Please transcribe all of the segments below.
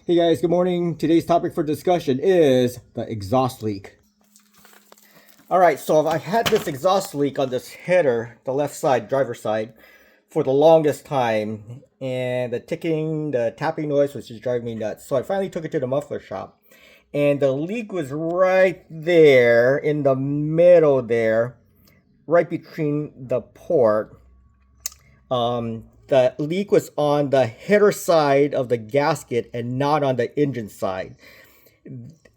Hey guys, good morning. Today's topic for discussion is the exhaust leak. Alright, so I had this exhaust leak on this header, the left side, driver's side, for the longest time. And the ticking, the tapping noise was just driving me nuts. So I finally took it to the muffler shop. And the leak was right there, in the middle there, right between the port. The leak was on the header side of the gasket and not on the engine side.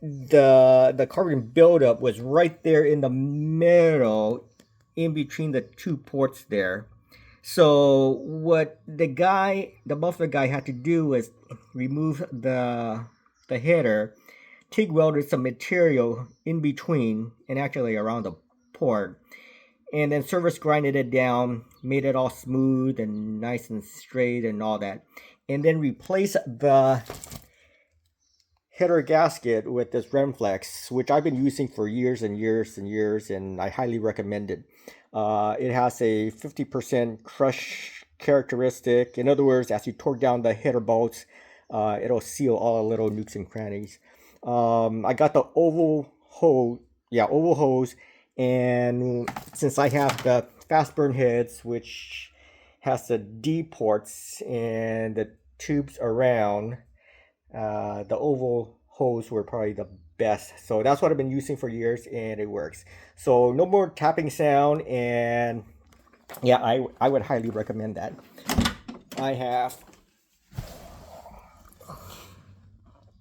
The carbon buildup was right there in the middle, in between the two ports there. So what the muffler guy had to do was remove the header, TIG welded some material in between and actually around the port, and then service grinded it down, made it all smooth and nice and straight and all that, and then replaced the header gasket with this Remflex, which I've been using for years and years and years, and I highly recommend it. It has a 50% crush characteristic. In other words, as you torque down the header bolts, it'll seal all the little nooks and crannies. I got the oval hose, and since I have the fast burn heads, which has the D ports and the tubes around, the oval hose were probably the best. So that's what I've been using for years, and it works. So no more tapping sound, and yeah, I would highly recommend that. I have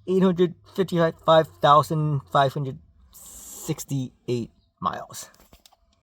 855,568 miles.